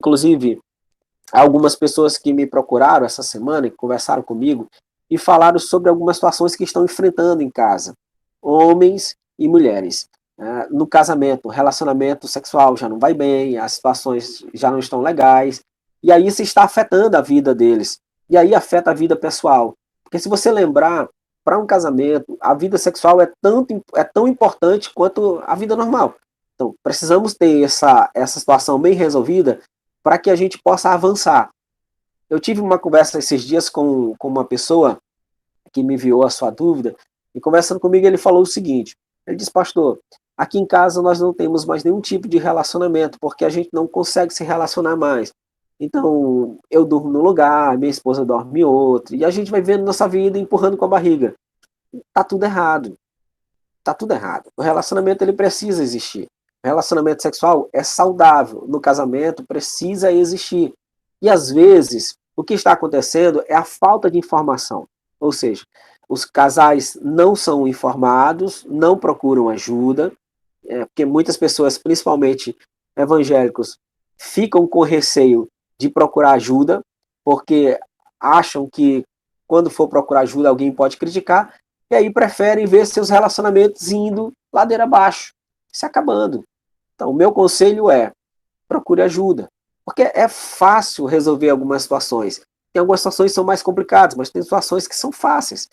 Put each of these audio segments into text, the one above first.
Inclusive, algumas pessoas que me procuraram essa semana, que conversaram comigo, e falaram sobre algumas situações que estão enfrentando em casa, homens e mulheres. No casamento, o relacionamento sexual já não vai bem, as situações já não estão legais, e aí isso está afetando a vida deles, e aí afeta a vida pessoal. Porque se você lembrar, para um casamento, a vida sexual é tão importante quanto a vida normal. Então, precisamos ter essa situação bem resolvida para que a gente possa avançar. Eu tive uma conversa esses dias com uma pessoa que me enviou a sua dúvida, e conversando comigo ele falou o seguinte, ele disse, pastor, aqui em casa nós não temos mais nenhum tipo de relacionamento, porque a gente não consegue se relacionar mais. Então, eu durmo num lugar, minha esposa dorme em outro, e a gente vai vendo nossa vida empurrando com a barriga. Tá tudo errado. Tá tudo errado. O relacionamento ele precisa existir. O relacionamento sexual é saudável. No casamento precisa existir. E às vezes, o que está acontecendo é a falta de informação. Ou seja, os casais não são informados, não procuram ajuda, porque muitas pessoas, principalmente evangélicos, ficam com receio de procurar ajuda, porque acham que quando for procurar ajuda alguém pode criticar, e aí preferem ver seus relacionamentos indo ladeira abaixo, se acabando. Então, o meu conselho é, procure ajuda, porque é fácil resolver algumas situações. Tem algumas situações que são mais complicadas, mas tem situações que são fáceis.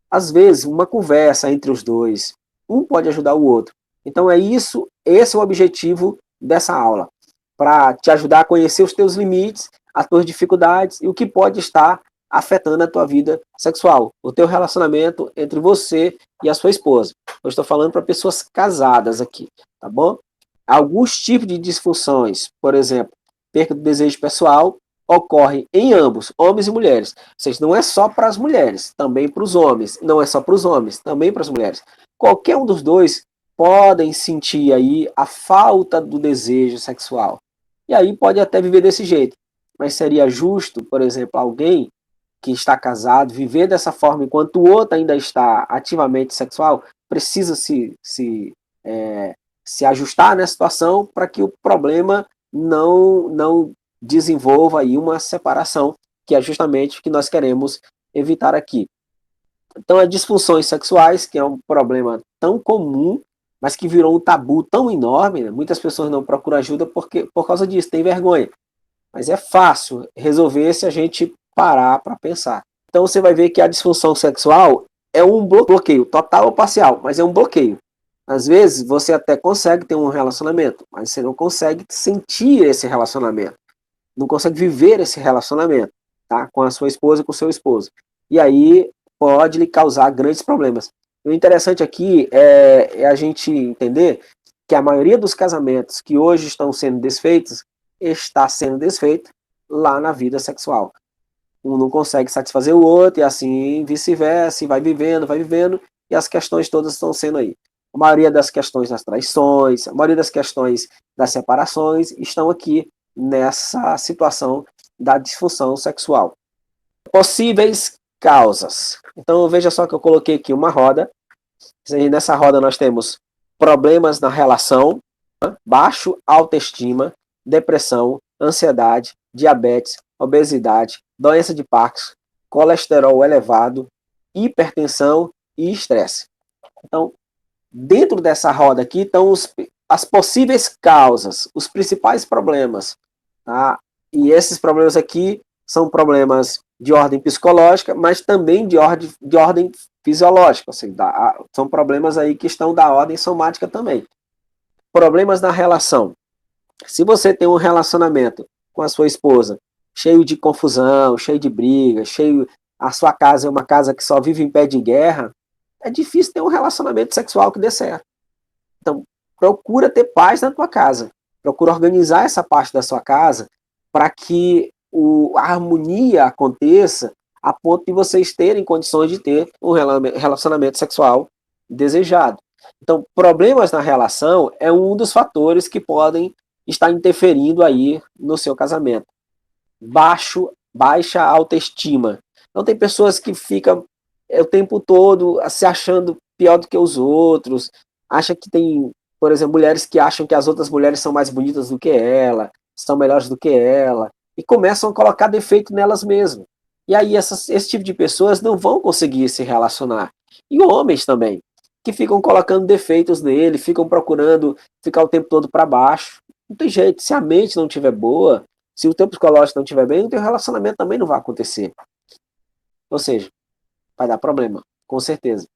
Às vezes, uma conversa entre os dois, um pode ajudar o outro. Então, esse é o objetivo dessa aula, para te ajudar a conhecer os teus limites, as tuas dificuldades e o que pode estar afetando a tua vida sexual, o teu relacionamento entre você e a sua esposa. Eu estou falando para pessoas casadas aqui, tá bom? Alguns tipos de disfunções, por exemplo, perda do desejo pessoal, ocorre em ambos, homens e mulheres. Ou seja, não é só para as mulheres, também para os homens. Não é só para os homens, também para as mulheres. Qualquer um dos dois podem sentir aí a falta do desejo sexual. E aí pode até viver desse jeito. Mas seria justo, por exemplo, alguém que está casado viver dessa forma enquanto o outro ainda está ativamente sexual? Precisa se ajustar nessa situação para que o problema não desenvolva aí uma separação, que é justamente o que nós queremos evitar aqui. Então, as disfunções sexuais, que é um problema tão comum, mas que virou um tabu tão enorme, né? Muitas pessoas não procuram ajuda por causa disso, tem vergonha. Mas é fácil resolver se a gente parar para pensar. Então, você vai ver que a disfunção sexual é um bloqueio, total ou parcial, mas é um bloqueio. Às vezes, você até consegue ter um relacionamento, mas você não consegue sentir esse relacionamento, não consegue viver esse relacionamento, tá? Com a sua esposa e com o seu esposo. E aí pode lhe causar grandes problemas. O interessante aqui é a gente entender que a maioria dos casamentos que hoje estão sendo desfeitos está sendo desfeito lá na vida sexual. Um não consegue satisfazer o outro e assim vice-versa, e vai vivendo, e as questões todas estão sendo aí. A maioria das questões das traições, a maioria das questões das separações estão aqui nessa situação da disfunção sexual. Possíveis causas. Então veja só que eu coloquei aqui uma roda. E nessa roda nós temos problemas na relação, baixo autoestima, depressão, ansiedade, diabetes, obesidade, doença de Parkinson, colesterol elevado, hipertensão e estresse. Então, dentro dessa roda aqui estão as possíveis causas, os principais problemas. Tá? E esses problemas aqui são problemas de ordem psicológica, mas também de ordem fisiológica. Ou seja, são problemas aí que estão da ordem somática também. Problemas na relação. Se você tem um relacionamento com a sua esposa cheio de confusão, cheio de briga, a sua casa é uma casa que só vive em pé de guerra, é difícil ter um relacionamento sexual que dê certo. Então, procura ter paz na tua casa. Procura organizar essa parte da sua casa para que a harmonia aconteça a ponto de vocês terem condições de ter um relacionamento sexual desejado. Então, problemas na relação é um dos fatores que podem estar interferindo aí no seu casamento. Baixa autoestima. Então, tem pessoas que ficam o tempo todo se achando pior do que os outros, acha que tem, por exemplo, mulheres que acham que as outras mulheres são mais bonitas do que ela, são melhores do que ela, e começam a colocar defeito nelas mesmas. E aí esse tipo de pessoas não vão conseguir se relacionar. E homens também, que ficam colocando defeitos nele, ficam procurando ficar o tempo todo para baixo. Não tem jeito, se a mente não estiver boa, se o teu psicológico não estiver bem, o teu relacionamento também não vai acontecer. Ou seja, vai dar problema, com certeza.